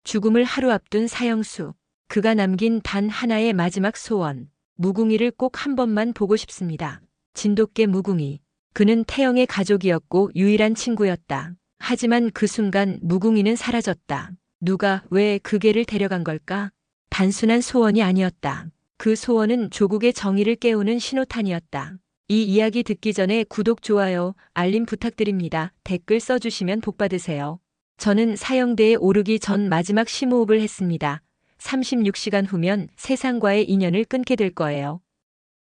죽음을 하루 앞둔 사형수. 그가 남긴 단 하나의 마지막 소원. 무궁이를 꼭 한 번만 보고 싶습니다. 진돗개 무궁이. 그는 태영의 가족이었고 유일한 친구였다. 하지만 그 순간 무궁이는 사라졌다. 누가 왜 그 개를 데려간 걸까? 단순한 소원이 아니었다. 그 소원은 조국의 정의를 깨우는 신호탄이었다. 이 이야기 듣기 전에 구독, 좋아요, 알림 부탁드립니다. 댓글 써주시면 복 받으세요. 저는 사형대에 오르기 전 마지막 심호흡을 했습니다. 36시간 후면 세상과의 인연을 끊게 될 거예요.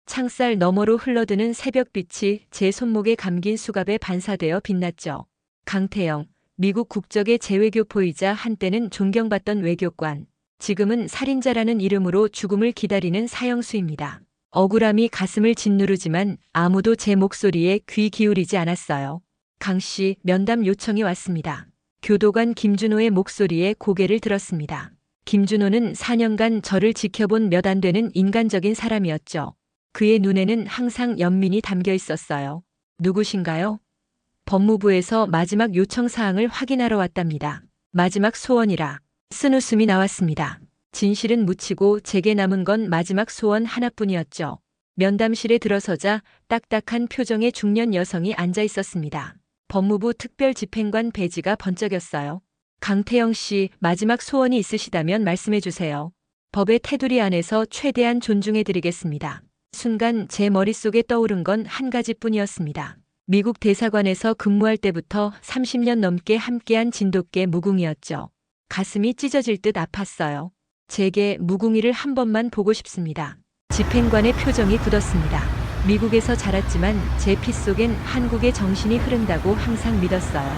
창살 너머로 흘러드는 새벽빛이 제 손목에 감긴 수갑에 반사되어 빛났죠. 강태영, 미국 국적의 재외교포이자 한때는 존경받던 외교관. 지금은 살인자라는 이름으로 죽음을 기다리는 사형수입니다. 억울함이 가슴을 짓누르지만 아무도 제 목소리에 귀 기울이지 않았어요. 강 씨, 면담 요청이 왔습니다. 교도관 김준호의 목소리에 고개를 들었습니다. 김준호는 4년간 저를 지켜본 몇 안 되는 인간적인 사람이었죠. 그의 눈에는 항상 연민이 담겨 있었어요. 누구신가요? 법무부에서 마지막 요청 사항을 확인하러 왔답니다. 마지막 소원이라 쓴 웃음이 나왔습니다. 진실은 묻히고 제게 남은 건 마지막 소원 하나뿐이었죠. 면담실에 들어서자 딱딱한 표정의 중년 여성이 앉아 있었습니다. 법무부 특별집행관 배지가 번쩍였어요. 강태영 씨, 마지막 소원이 있으시다면 말씀해 주세요. 법의 테두리 안에서 최대한 존중해 드리겠습니다. 순간 제 머릿속에 떠오른 건 한 가지뿐이었습니다. 미국 대사관에서 근무할 때부터 30년 넘게 함께한 진돗개 무궁이었죠. 가슴이 찢어질 듯 아팠어요. 제게 무궁이를 한 번만 보고 싶습니다. 집행관의 표정이 굳었습니다. 미국에서 자랐지만 제 피 속엔 한국의 정신이 흐른다고 항상 믿었어요.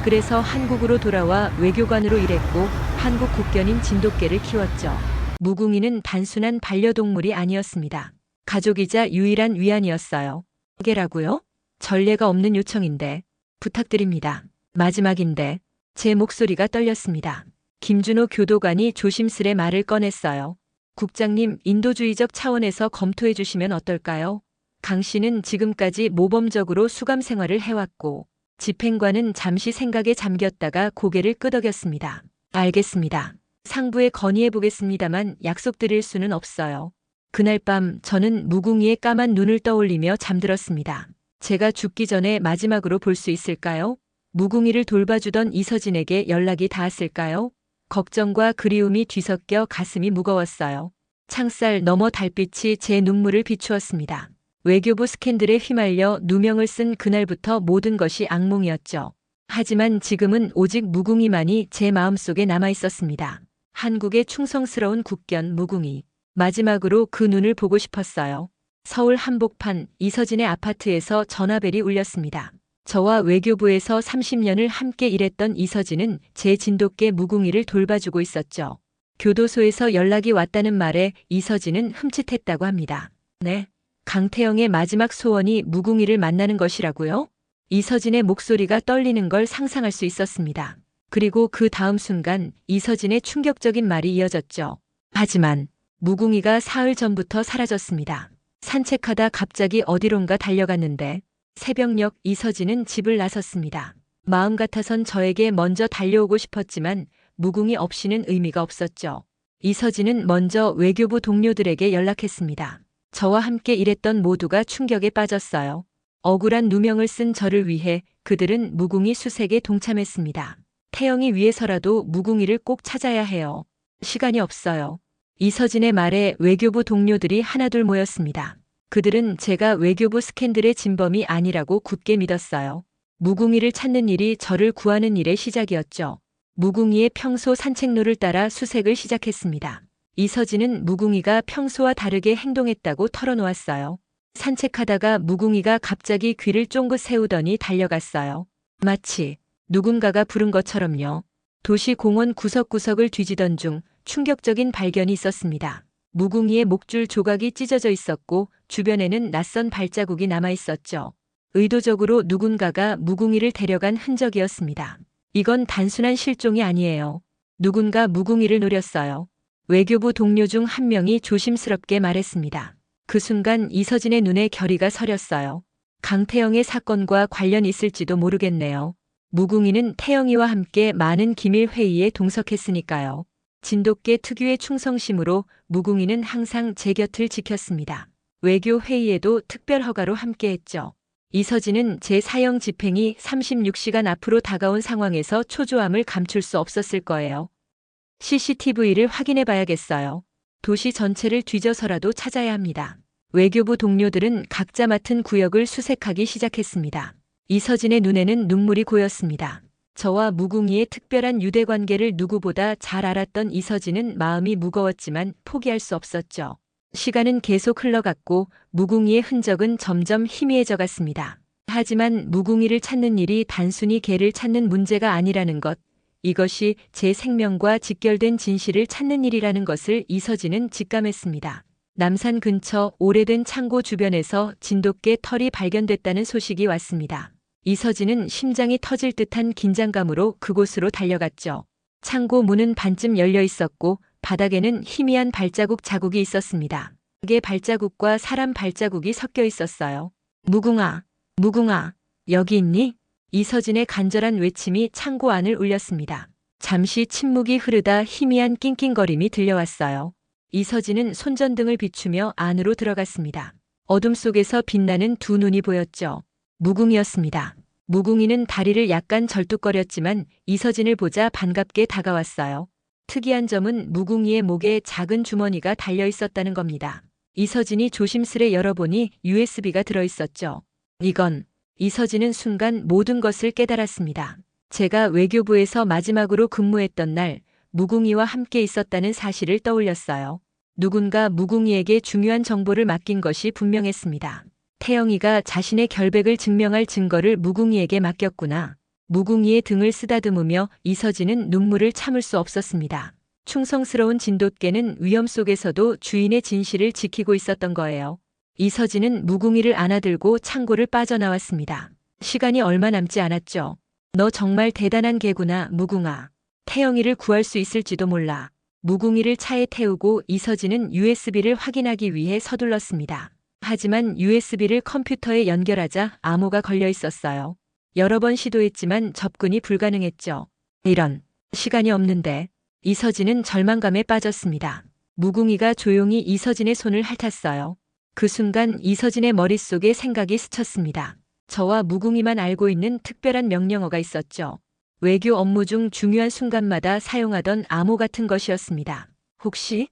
그래서 한국으로 돌아와 외교관으로 일했고 한국 국견인 진돗개를 키웠죠. 무궁이는 단순한 반려동물이 아니었습니다. 가족이자 유일한 위안이었어요. 개라고요? 전례가 없는 요청인데 부탁드립니다. 마지막인데 제 목소리가 떨렸습니다. 김준호 교도관이 조심스레 말을 꺼냈어요. 국장님, 인도주의적 차원에서 검토해 주시면 어떨까요? 강 씨는 지금까지 모범적으로 수감 생활을 해왔고 집행관은 잠시 생각에 잠겼다가 고개를 끄덕였습니다. 알겠습니다. 상부에 건의해 보겠습니다만 약속드릴 수는 없어요. 그날 밤 저는 무궁이의 까만 눈을 떠올리며 잠들었습니다. 제가 죽기 전에 마지막으로 볼 수 있을까요? 무궁이를 돌봐주던 이서진에게 연락이 닿았을까요? 걱정과 그리움이 뒤섞여 가슴이 무거웠어요. 창살 너머 달빛이 제 눈물을 비추었습니다. 외교부 스캔들에 휘말려 누명을 쓴 그날부터 모든 것이 악몽이었죠. 하지만 지금은 오직 무궁이만이 제 마음속에 남아 있었습니다. 한국의 충성스러운 국견 무궁이. 마지막으로 그 눈을 보고 싶었어요. 서울 한복판 이서진의 아파트에서 전화벨이 울렸습니다. 저와 외교부에서 30년을 함께 일했던 이서진은 제 진돗개 무궁이를 돌봐주고 있었죠. 교도소에서 연락이 왔다는 말에 이서진은 흠칫했다고 합니다. 네. 강태영의 마지막 소원이 무궁이를 만나는 것이라고요? 이서진의 목소리가 떨리는 걸 상상할 수 있었습니다. 그리고 그 다음 순간 이서진의 충격적인 말이 이어졌죠. 하지만 무궁이가 사흘 전부터 사라졌습니다. 산책하다 갑자기 어디론가 달려갔는데 새벽녘 이서진은 집을 나섰습니다. 마음 같아선 저에게 먼저 달려오고 싶었지만 무궁이 없이는 의미가 없었죠. 이서진은 먼저 외교부 동료들에게 연락했습니다. 저와 함께 일했던 모두가 충격에 빠졌어요. 억울한 누명을 쓴 저를 위해 그들은 무궁이 수색에 동참했습니다. 태영이 위해서라도 무궁이를 꼭 찾아야 해요. 시간이 없어요. 이서진의 말에 외교부 동료들이 하나둘 모였습니다. 그들은 제가 외교부 스캔들의 진범이 아니라고 굳게 믿었어요. 무궁이를 찾는 일이 저를 구하는 일의 시작이었죠. 무궁이의 평소 산책로를 따라 수색을 시작했습니다. 이서진은 무궁이가 평소와 다르게 행동했다고 털어놓았어요. 산책하다가 무궁이가 갑자기 귀를 쫑긋 세우더니 달려갔어요. 마치 누군가가 부른 것처럼요. 도시 공원 구석구석을 뒤지던 중 충격적인 발견이 있었습니다. 무궁이의 목줄 조각이 찢어져 있었고 주변에는 낯선 발자국이 남아 있었죠. 의도적으로 누군가가 무궁이를 데려간 흔적이었습니다. 이건 단순한 실종이 아니에요. 누군가 무궁이를 노렸어요. 외교부 동료 중 한 명이 조심스럽게 말했습니다. 그 순간 이서진의 눈에 결의가 서렸어요. 강태영의 사건과 관련 있을지도 모르겠네요. 무궁이는 태영이와 함께 많은 기밀 회의에 동석했으니까요. 진돗개 특유의 충성심으로 무궁이는 항상 제 곁을 지켰습니다. 외교 회의에도 특별 허가로 함께했죠. 이서진은 제 사형 집행이 36시간 앞으로 다가온 상황에서 초조함을 감출 수 없었을 거예요. CCTV를 확인해 봐야겠어요. 도시 전체를 뒤져서라도 찾아야 합니다. 외교부 동료들은 각자 맡은 구역을 수색하기 시작했습니다. 이서진의 눈에는 눈물이 고였습니다. 저와 무궁이의 특별한 유대관계를 누구보다 잘 알았던 이서진은 마음이 무거웠지만 포기할 수 없었죠. 시간은 계속 흘러갔고 무궁이의 흔적은 점점 희미해져 갔습니다. 하지만 무궁이를 찾는 일이 단순히 개를 찾는 문제가 아니라는 것, 이것이 제 생명과 직결된 진실을 찾는 일이라는 것을 이서진은 직감했습니다. 남산 근처 오래된 창고 주변에서 진돗개 털이 발견됐다는 소식이 왔습니다. 이서진은 심장이 터질 듯한 긴장감으로 그곳으로 달려갔죠. 창고 문은 반쯤 열려 있었고 바닥에는 희미한 발자국 자국이 있었습니다. 개 발자국과 사람 발자국이 섞여 있었어요. 무궁아, 무궁아, 여기 있니? 이서진의 간절한 외침이 창고 안을 울렸습니다. 잠시 침묵이 흐르다 희미한 낑낑거림이 들려왔어요. 이서진은 손전등을 비추며 안으로 들어갔습니다. 어둠 속에서 빛나는 두 눈이 보였죠. 무궁이었습니다. 무궁이는 다리를 약간 절뚝거렸지만 이서진을 보자 반갑게 다가왔어요. 특이한 점은 무궁이의 목에 작은 주머니가 달려 있었다는 겁니다. 이서진이 조심스레 열어보니 USB가 들어있었죠. 이건, 이서진은 순간 모든 것을 깨달았습니다. 제가 외교부에서 마지막으로 근무했던 날 무궁이와 함께 있었다는 사실을 떠올렸어요. 누군가 무궁이에게 중요한 정보를 맡긴 것이 분명했습니다. 태영이가 자신의 결백을 증명할 증거를 무궁이에게 맡겼구나. 무궁이의 등을 쓰다듬으며 이서진은 눈물을 참을 수 없었습니다. 충성스러운 진돗개는 위험 속에서도 주인의 진실을 지키고 있었던 거예요. 이서진은 무궁이를 안아들고 창고를 빠져나왔습니다. 시간이 얼마 남지 않았죠. 너 정말 대단한 개구나, 무궁아. 태영이를 구할 수 있을지도 몰라. 무궁이를 차에 태우고 이서진은 USB를 확인하기 위해 서둘렀습니다. 하지만 USB를 컴퓨터에 연결하자 암호가 걸려 있었어요. 여러 번 시도했지만 접근이 불가능했죠. 이런, 시간이 없는데. 이서진은 절망감에 빠졌습니다. 무궁이가 조용히 이서진의 손을 핥았어요. 그 순간 이서진의 머릿속에 생각이 스쳤습니다. 저와 무궁이만 알고 있는 특별한 명령어가 있었죠. 외교 업무 중 중요한 순간마다 사용하던 암호 같은 것이었습니다. 혹시?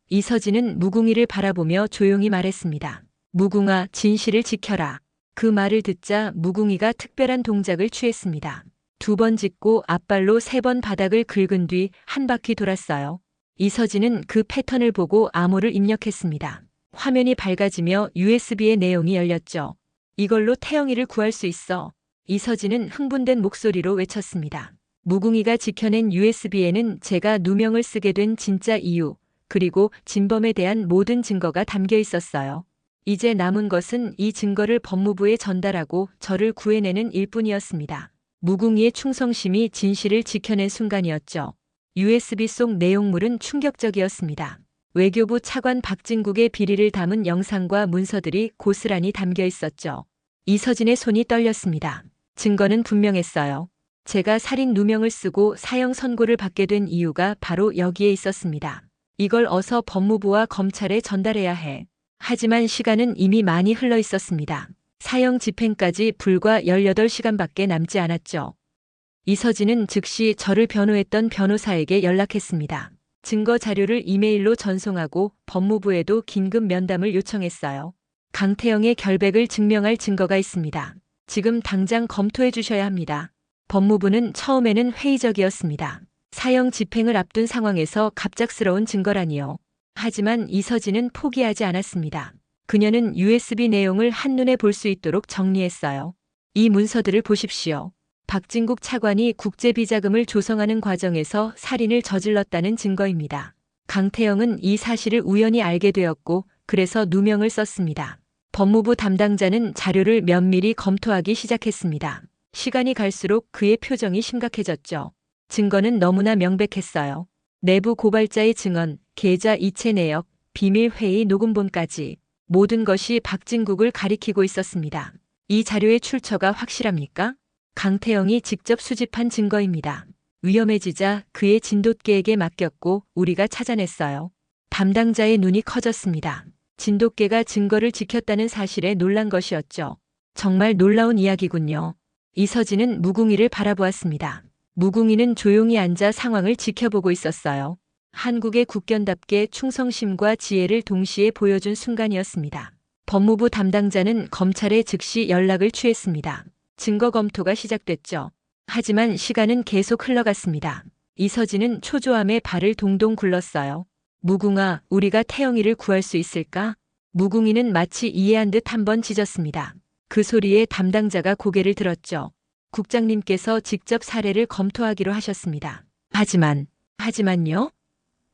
이서진은 무궁이를 바라보며 조용히 말했습니다. 무궁아, 진실을 지켜라. 그 말을 듣자 무궁이가 특별한 동작을 취했습니다. 2번 짚고 앞발로 3번 바닥을 긁은 뒤 한 바퀴 돌았어요. 이서진은 그 패턴을 보고 암호를 입력했습니다. 화면이 밝아지며 USB의 내용이 열렸죠. 이걸로 태영이를 구할 수 있어. 이서진은 흥분된 목소리로 외쳤습니다. 무궁이가 지켜낸 USB에는 제가 누명을 쓰게 된 진짜 이유, 그리고 진범에 대한 모든 증거가 담겨 있었어요. 이제 남은 것은 이 증거를 법무부에 전달하고 저를 구해내는 일뿐이었습니다. 무궁이의 충성심이 진실을 지켜낸 순간이었죠. USB 속 내용물은 충격적이었습니다. 외교부 차관 박진국의 비리를 담은 영상과 문서들이 고스란히 담겨 있었죠. 이서진의 손이 떨렸습니다. 증거는 분명했어요. 제가 살인 누명을 쓰고 사형 선고를 받게 된 이유가 바로 여기에 있었습니다. 이걸 어서 법무부와 검찰에 전달해야 해. 하지만 시간은 이미 많이 흘러 있었습니다. 사형 집행까지 불과 18시간밖에 남지 않았죠. 이서진은 즉시 저를 변호했던 변호사에게 연락했습니다. 증거 자료를 이메일로 전송하고 법무부에도 긴급 면담을 요청했어요. 강태영의 결백을 증명할 증거가 있습니다. 지금 당장 검토해 주셔야 합니다. 법무부는 처음에는 회의적이었습니다. 사형 집행을 앞둔 상황에서 갑작스러운 증거라니요. 하지만 이서진은 포기하지 않았습니다. 그녀는 USB 내용을 한눈에 볼 수 있도록 정리했어요. 이 문서들을 보십시오. 박진국 차관이 국제비자금을 조성하는 과정에서 살인을 저질렀다는 증거입니다. 강태영은 이 사실을 우연히 알게 되었고 그래서 누명을 썼습니다. 법무부 담당자는 자료를 면밀히 검토하기 시작했습니다. 시간이 갈수록 그의 표정이 심각해졌죠. 증거는 너무나 명백했어요. 내부 고발자의 증언, 계좌 이체 내역, 비밀 회의 녹음본까지 모든 것이 박진국을 가리키고 있었습니다. 이 자료의 출처가 확실합니까? 강태영이 직접 수집한 증거입니다. 위험해지자 그의 진돗개에게 맡겼고 우리가 찾아냈어요. 담당자의 눈이 커졌습니다. 진돗개가 증거를 지켰다는 사실에 놀란 것이었죠. 정말 놀라운 이야기군요. 이서진은 무궁이를 바라보았습니다. 무궁이는 조용히 앉아 상황을 지켜보고 있었어요. 한국의 국견답게 충성심과 지혜를 동시에 보여준 순간이었습니다. 법무부 담당자는 검찰에 즉시 연락을 취했습니다. 증거 검토가 시작됐죠. 하지만 시간은 계속 흘러갔습니다. 이서진은 초조함에 발을 동동 굴렀어요. 무궁아, 우리가 태영이를 구할 수 있을까? 무궁이는 마치 이해한 듯 한번 짖었습니다. 그 소리에 담당자가 고개를 들었죠. 국장님께서 직접 사례를 검토하기로 하셨습니다. 하지만요?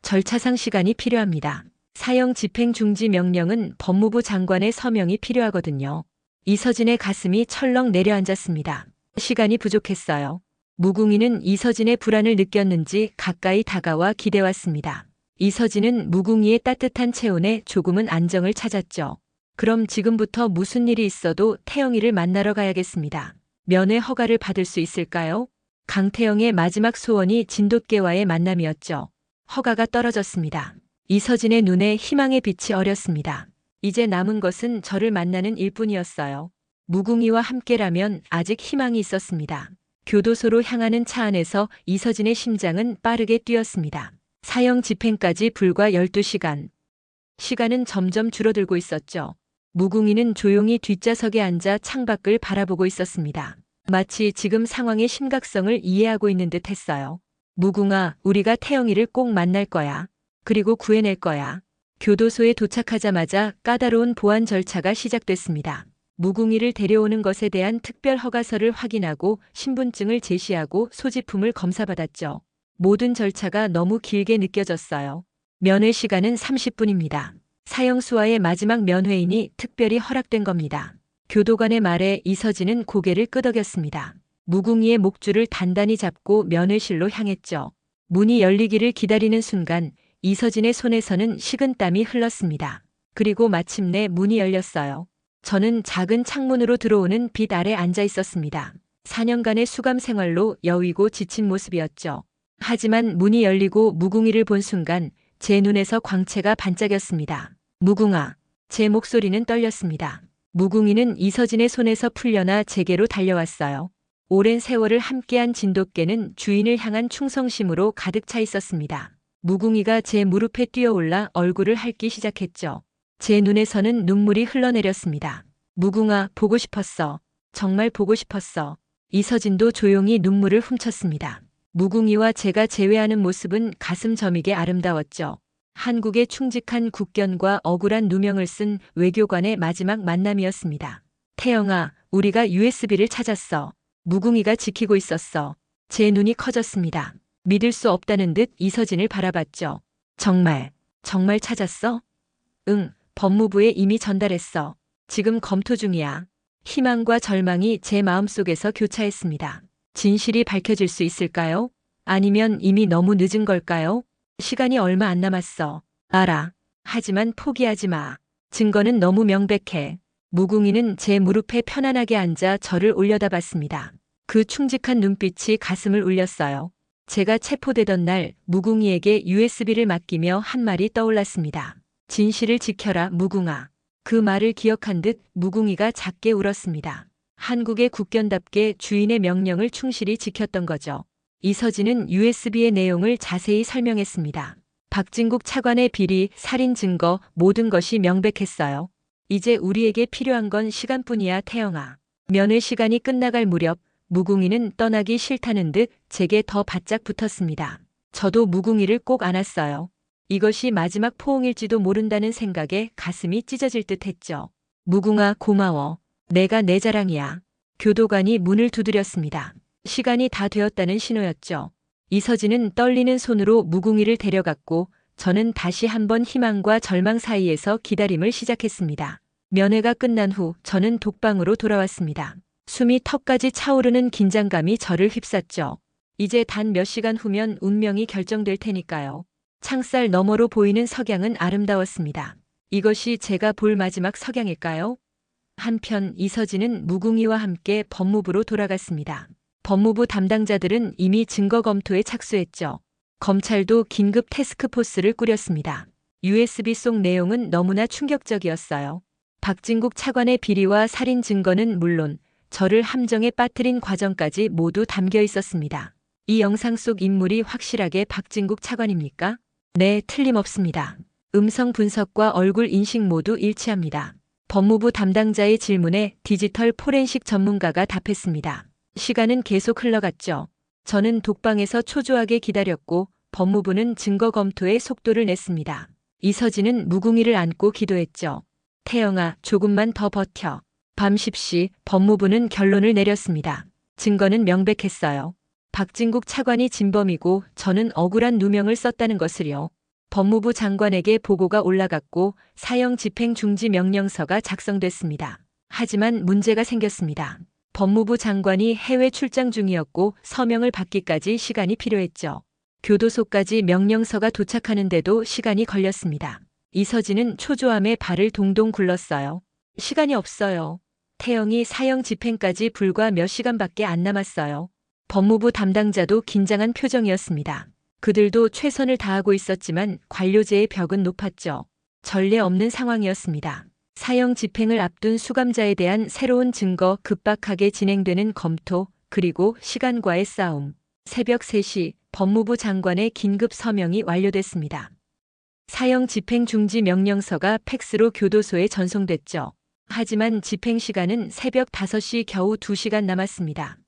절차상 시간이 필요합니다. 사형 집행 중지 명령은 법무부 장관의 서명이 필요하거든요. 이서진의 가슴이 철렁 내려앉았습니다. 시간이 부족했어요. 무궁이는 이서진의 불안을 느꼈는지 가까이 다가와 기대왔습니다. 이서진은 무궁이의 따뜻한 체온에 조금은 안정을 찾았죠. 그럼 지금부터 무슨 일이 있어도 태영이를 만나러 가야겠습니다. 면회 허가를 받을 수 있을까요? 강태영의 마지막 소원이 진돗개와의 만남이었죠. 허가가 떨어졌습니다. 이서진의 눈에 희망의 빛이 어렸습니다. 이제 남은 것은 저를 만나는 일뿐이었어요. 무궁이와 함께라면 아직 희망이 있었습니다. 교도소로 향하는 차 안에서 이서진의 심장은 빠르게 뛰었습니다. 사형 집행까지 불과 12시간. 시간은 점점 줄어들고 있었죠. 무궁이는 조용히 뒷좌석에 앉아 창밖을 바라보고 있었습니다. 마치 지금 상황의 심각성을 이해하고 있는 듯 했어요. 무궁아, 우리가 태영이를 꼭 만날 거야. 그리고 구해낼 거야. 교도소에 도착하자마자 까다로운 보안 절차가 시작됐습니다. 무궁이를 데려오는 것에 대한 특별 허가서를 확인하고 신분증을 제시하고 소지품을 검사받았죠. 모든 절차가 너무 길게 느껴졌어요. 면회 시간은 30분입니다. 사형수와의 마지막 면회이니 특별히 허락된 겁니다. 교도관의 말에 이서진은 고개를 끄덕였습니다. 무궁이의 목줄을 단단히 잡고 면회실로 향했죠. 문이 열리기를 기다리는 순간 이서진의 손에서는 식은땀이 흘렀습니다. 그리고 마침내 문이 열렸어요. 저는 작은 창문으로 들어오는 빛 아래 앉아 있었습니다. 4년간의 수감 생활로 여위고 지친 모습이었죠. 하지만 문이 열리고 무궁이를 본 순간 제 눈에서 광채가 반짝였습니다. 무궁아. 제 목소리는 떨렸습니다. 무궁이는 이서진의 손에서 풀려나 제게로 달려왔어요. 오랜 세월을 함께한 진돗개는 주인을 향한 충성심으로 가득 차 있었습니다. 무궁이가 제 무릎에 뛰어올라 얼굴을 핥기 시작했죠. 제 눈에서는 눈물이 흘러내렸습니다. 무궁아, 보고 싶었어. 정말 보고 싶었어. 이서진도 조용히 눈물을 훔쳤습니다. 무궁이와 제가 재회하는 모습은 가슴 저미게 아름다웠죠. 한국의 충직한 국견과 억울한 누명을 쓴 외교관의 마지막 만남이었습니다. 태영아, 우리가 USB를 찾았어. 무궁이가 지키고 있었어. 제 눈이 커졌습니다. 믿을 수 없다는 듯 이서진을 바라봤죠. 정말 찾았어? 응, 법무부에 이미 전달했어. 지금 검토 중이야. 희망과 절망이 제 마음속에서 교차했습니다. 진실이 밝혀질 수 있을까요? 아니면 이미 너무 늦은 걸까요? 시간이 얼마 안 남았어. 알아. 하지만 포기하지 마. 증거는 너무 명백해. 무궁이는 제 무릎에 편안하게 앉아 저를 올려다봤습니다. 그 충직한 눈빛이 가슴을 울렸어요. 제가 체포되던 날 무궁이에게 USB를 맡기며 한 말이 떠올랐습니다. 진실을 지켜라, 무궁아. 그 말을 기억한 듯 무궁이가 작게 울었습니다. 한국의 국견답게 주인의 명령을 충실히 지켰던 거죠. 이서진은 USB의 내용을 자세히 설명했습니다. 박진국 차관의 비리, 살인 증거, 모든 것이 명백했어요. 이제 우리에게 필요한 건 시간뿐이야, 태영아. 면회 시간이 끝나갈 무렵 무궁이는 떠나기 싫다는 듯 제게 더 바짝 붙었습니다. 저도 무궁이를 꼭 안았어요. 이것이 마지막 포옹일지도 모른다는 생각에 가슴이 찢어질 듯 했죠. 무궁아, 고마워. 내가 내 자랑이야. 교도관이 문을 두드렸습니다. 시간이 다 되었다는 신호였죠. 이서진은 떨리는 손으로 무궁이를 데려갔고 저는 다시 한번 희망과 절망 사이에서 기다림을 시작했습니다. 면회가 끝난 후 저는 독방으로 돌아왔습니다. 숨이 턱까지 차오르는 긴장감이 저를 휩쌌죠. 이제 단 몇 시간 후면 운명이 결정될 테니까요. 창살 너머로 보이는 석양은 아름다웠습니다. 이것이 제가 볼 마지막 석양일까요? 한편 이서진은 무궁이와 함께 법무부로 돌아갔습니다. 법무부 담당자들은 이미 증거 검토에 착수했죠. 검찰도 긴급 태스크포스를 꾸렸습니다. USB 속 내용은 너무나 충격적이었어요. 박진국 차관의 비리와 살인 증거는 물론 저를 함정에 빠뜨린 과정까지 모두 담겨 있었습니다. 이 영상 속 인물이 확실하게 박진국 차관입니까? 네, 틀림없습니다. 음성 분석과 얼굴 인식 모두 일치합니다. 법무부 담당자의 질문에 디지털 포렌식 전문가가 답했습니다. 시간은 계속 흘러갔죠. 저는 독방에서 초조하게 기다렸고 법무부는 증거 검토에 속도를 냈습니다. 이서진은 무궁의를 안고 기도했죠. 태영아, 조금만 더 버텨. 밤 10시 법무부는 결론을 내렸습니다. 증거는 명백했어요. 박진국 차관이 진범이고 저는 억울한 누명을 썼다는 것을요. 법무부 장관에게 보고가 올라갔고 사형 집행 중지 명령서가 작성됐습니다. 하지만 문제가 생겼습니다. 법무부 장관이 해외 출장 중이었고 서명을 받기까지 시간이 필요했죠. 교도소까지 명령서가 도착하는데도 시간이 걸렸습니다. 이서진은 초조함에 발을 동동 굴렀어요. 시간이 없어요. 태영이 사형 집행까지 불과 몇 시간밖에 안 남았어요. 법무부 담당자도 긴장한 표정이었습니다. 그들도 최선을 다하고 있었지만 관료제의 벽은 높았죠. 전례 없는 상황이었습니다. 사형 집행을 앞둔 수감자에 대한 새로운 증거, 급박하게 진행되는 검토, 그리고 시간과의 싸움. 새벽 3시 법무부 장관의 긴급 서명이 완료됐습니다. 사형 집행 중지 명령서가 팩스로 교도소에 전송됐죠. 하지만 집행 시간은 새벽 5시 겨우 2시간 남았습니다.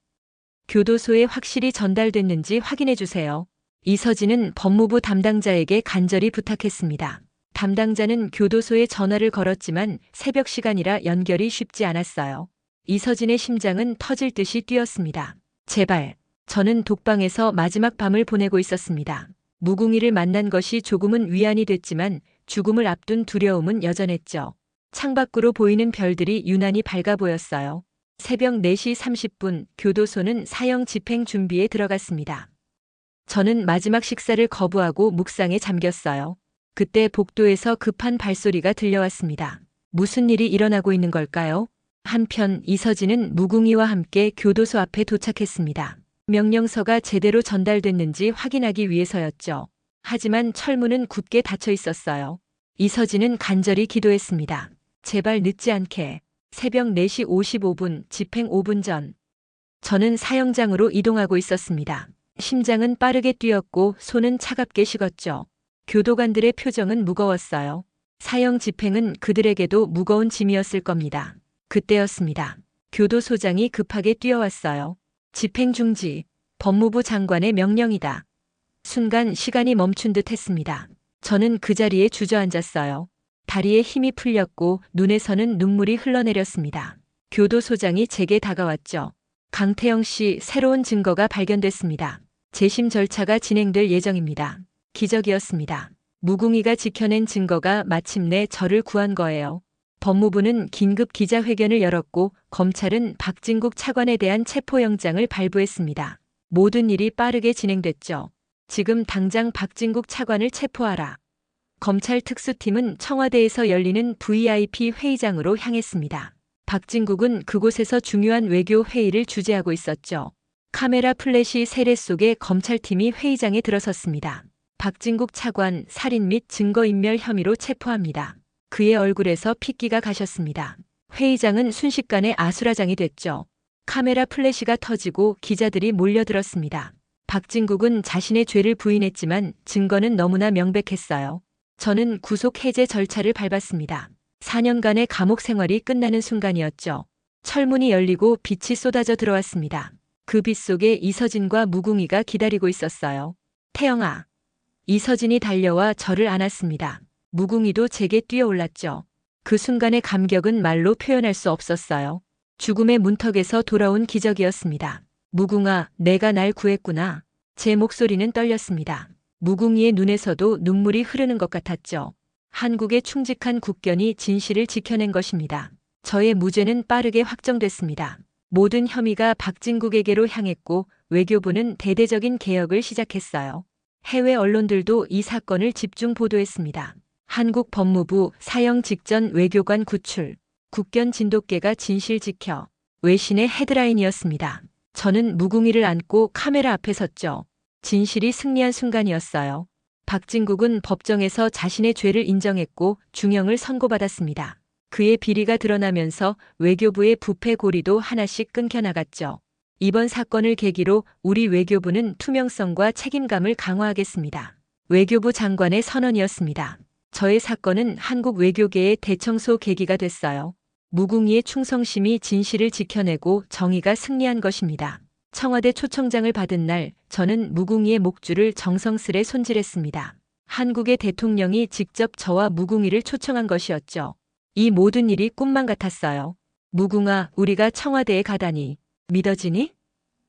교도소에 확실히 전달됐는지 확인해 주세요. 이서진은 법무부 담당자에게 간절히 부탁했습니다. 담당자는 교도소에 전화를 걸었지만 새벽 시간이라 연결이 쉽지 않았어요. 이서진의 심장은 터질 듯이 뛰었습니다. 제발. 저는 독방에서 마지막 밤을 보내고 있었습니다. 무궁의를 만난 것이 조금은 위안이 됐지만 죽음을 앞둔 두려움은 여전했죠. 창밖으로 보이는 별들이 유난히 밝아 보였어요. 새벽 4시 30분 교도소는 사형 집행 준비에 들어갔습니다. 저는 마지막 식사를 거부하고 묵상에 잠겼어요. 그때 복도에서 급한 발소리가 들려왔습니다. 무슨 일이 일어나고 있는 걸까요? 한편 이서진은 무궁의와 함께 교도소 앞에 도착했습니다. 명령서가 제대로 전달됐는지 확인하기 위해서였죠. 하지만 철문은 굳게 닫혀 있었어요. 이서진은 간절히 기도했습니다. 제발 늦지 않게. 새벽 4시 55분, 집행 5분 전. 저는 사형장으로 이동하고 있었습니다. 심장은 빠르게 뛰었고 손은 차갑게 식었죠. 교도관들의 표정은 무거웠어요. 사형 집행은 그들에게도 무거운 짐이었을 겁니다. 그때였습니다. 교도소장이 급하게 뛰어왔어요. 집행 중지. 법무부 장관의 명령이다. 순간 시간이 멈춘 듯 했습니다. 저는 그 자리에 주저앉았어요. 다리에 힘이 풀렸고 눈에서는 눈물이 흘러내렸습니다. 교도소장이 제게 다가왔죠. 강태영 씨, 새로운 증거가 발견됐습니다. 재심 절차가 진행될 예정입니다. 기적이었습니다. 무궁의가 지켜낸 증거가 마침내 저를 구한 거예요. 법무부는 긴급 기자회견을 열었고 검찰은 박진국 차관에 대한 체포영장을 발부했습니다. 모든 일이 빠르게 진행됐죠. 지금 당장 박진국 차관을 체포하라. 검찰 특수팀은 청와대에서 열리는 VIP 회의장으로 향했습니다. 박진국은 그곳에서 중요한 외교 회의를 주재하고 있었죠. 카메라 플래시 세례 속에 검찰팀이 회의장에 들어섰습니다. 박진국 차관 살인 및 증거인멸 혐의로 체포합니다. 그의 얼굴에서 핏기가 가셨습니다. 회의장은 순식간에 아수라장이 됐죠. 카메라 플래시가 터지고 기자들이 몰려들었습니다. 박진국은 자신의 죄를 부인했지만 증거는 너무나 명백했어요. 저는 구속 해제 절차를 밟았습니다. 4년간의 감옥 생활이 끝나는 순간이었죠. 철문이 열리고 빛이 쏟아져 들어왔습니다. 그 빛 속에 이서진과 무궁의가 기다리고 있었어요. 태영아. 이서진이 달려와 저를 안았습니다. 무궁의도 제게 뛰어올랐죠. 그 순간의 감격은 말로 표현할 수 없었어요. 죽음의 문턱에서 돌아온 기적이었습니다. 무궁아, 내가 날 구했구나. 제 목소리는 떨렸습니다. 무궁의의 눈에서도 눈물이 흐르는 것 같았죠. 한국의 충직한 국견이 진실을 지켜낸 것입니다. 저의 무죄는 빠르게 확정됐습니다. 모든 혐의가 박진국에게로 향했고 외교부는 대대적인 개혁을 시작했어요. 해외 언론들도 이 사건을 집중 보도했습니다. 한국 법무부 사형 직전 외교관 구출, 국견 진돗개가 진실 지켜, 외신의 헤드라인이었습니다. 저는 무궁이를 안고 카메라 앞에 섰죠. 진실이 승리한 순간이었어요. 박진국은 법정에서 자신의 죄를 인정했고 중형을 선고받았습니다. 그의 비리가 드러나면서 외교부의 부패 고리도 하나씩 끊겨나갔죠. 이번 사건을 계기로 우리 외교부는 투명성과 책임감을 강화하겠습니다. 외교부 장관의 선언이었습니다. 저의 사건은 한국 외교계의 대청소 계기가 됐어요. 무궁이의 충성심이 진실을 지켜내고 정의가 승리한 것입니다. 청와대 초청장을 받은 날 저는 무궁이의 목줄을 정성스레 손질했습니다. 한국의 대통령이 직접 저와 무궁이를 초청한 것이었죠. 이 모든 일이 꿈만 같았어요. 무궁아, 우리가 청와대에 가다니 믿어지니?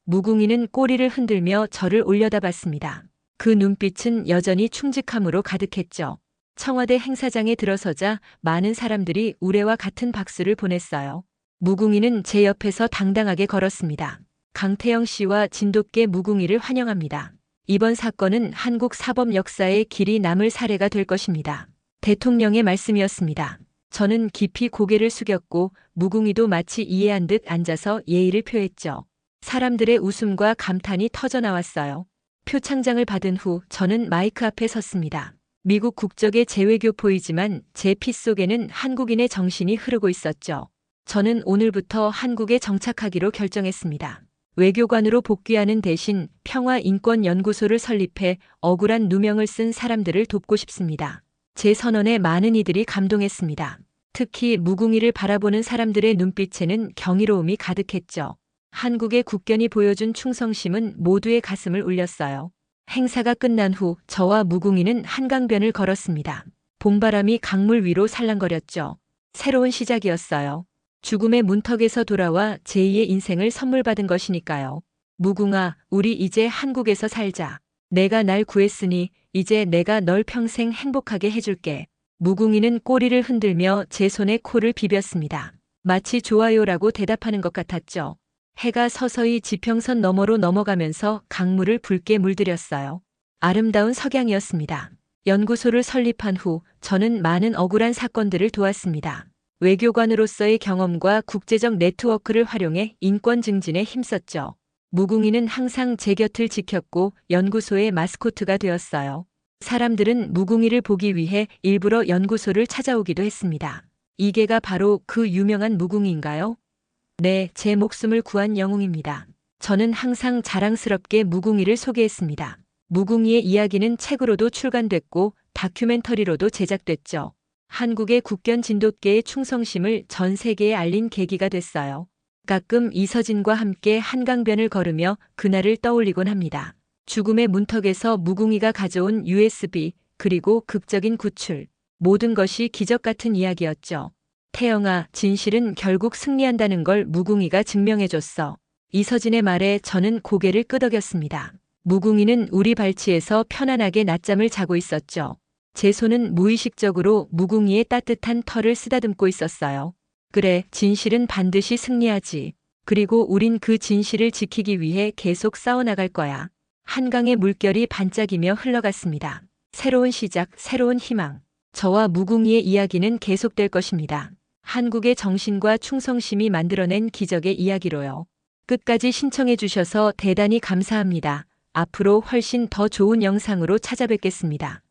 무궁이는 꼬리를 흔들며 저를 올려다봤습니다. 그 눈빛은 여전히 충직함으로 가득했죠. 청와대 행사장에 들어서자 많은 사람들이 우레와 같은 박수를 보냈어요. 무궁이는 제 옆에서 당당하게 걸었습니다. 강태영 씨와 진돗개 무궁이를 환영합니다. 이번 사건은 한국 사법 역사에 길이 남을 사례가 될 것입니다. 대통령의 말씀이었습니다. 저는 깊이 고개를 숙였고 무궁이도 마치 이해한 듯 앉아서 예의를 표했죠. 사람들의 웃음과 감탄이 터져나왔어요. 표창장을 받은 후 저는 마이크 앞에 섰습니다. 미국 국적의 재외교포이지만 제 피 속에는 한국인의 정신이 흐르고 있었죠. 저는 오늘부터 한국에 정착하기로 결정했습니다. 외교관으로 복귀하는 대신 평화인권연구소를 설립해 억울한 누명을 쓴 사람들을 돕고 싶습니다. 제 선언에 많은 이들이 감동했습니다. 특히 무궁이를 바라보는 사람들의 눈빛에는 경이로움이 가득했죠. 한국의 국견이 보여준 충성심은 모두의 가슴을 울렸어요. 행사가 끝난 후 저와 무궁이는 한강변을 걸었습니다. 봄바람이 강물 위로 살랑거렸죠. 새로운 시작이었어요. 죽음의 문턱에서 돌아와 제2의 인생을 선물 받은 것이니까요. 무궁아, 우리 이제 한국에서 살자. 내가 날 구했으니 이제 내가 널 평생 행복하게 해줄게. 무궁이는 꼬리를 흔들며 제 손에 코를 비볐습니다. 마치 좋아요라고 대답하는 것 같았죠. 해가 서서히 지평선 너머로 넘어가면서 강물을 붉게 물들였어요. 아름다운 석양이었습니다. 연구소를 설립한 후 저는 많은 억울한 사건들을 도왔습니다. 외교관으로서의 경험과 국제적 네트워크를 활용해 인권 증진에 힘썼죠. 무궁이는 항상 제 곁을 지켰고 연구소의 마스코트가 되었어요. 사람들은 무궁이를 보기 위해 일부러 연구소를 찾아오기도 했습니다. 이게가 바로 그 유명한 무궁이인가요? 네, 제 목숨을 구한 영웅입니다. 저는 항상 자랑스럽게 무궁이를 소개했습니다. 무궁이의 이야기는 책으로도 출간됐고 다큐멘터리로도 제작됐죠. 한국의 국견 진돗개의 충성심을 전 세계에 알린 계기가 됐어요. 가끔 이서진과 함께 한강변을 걸으며 그날을 떠올리곤 합니다. 죽음의 문턱에서 무궁이가 가져온 USB, 그리고 극적인 구출. 모든 것이 기적 같은 이야기였죠. 태영아, 진실은 결국 승리한다는 걸 무궁이가 증명해줬어. 이서진의 말에 저는 고개를 끄덕였습니다. 무궁이는 우리 발치에서 편안하게 낮잠을 자고 있었죠. 제 손은 무의식적으로 무궁이의 따뜻한 털을 쓰다듬고 있었어요. 그래, 진실은 반드시 승리하지. 그리고 우린 그 진실을 지키기 위해 계속 싸워나갈 거야. 한강의 물결이 반짝이며 흘러갔습니다. 새로운 시작, 새로운 희망. 저와 무궁이의 이야기는 계속될 것입니다. 한국의 정신과 충성심이 만들어낸 기적의 이야기로요. 끝까지 신청해 주셔서 대단히 감사합니다. 앞으로 훨씬 더 좋은 영상으로 찾아뵙겠습니다.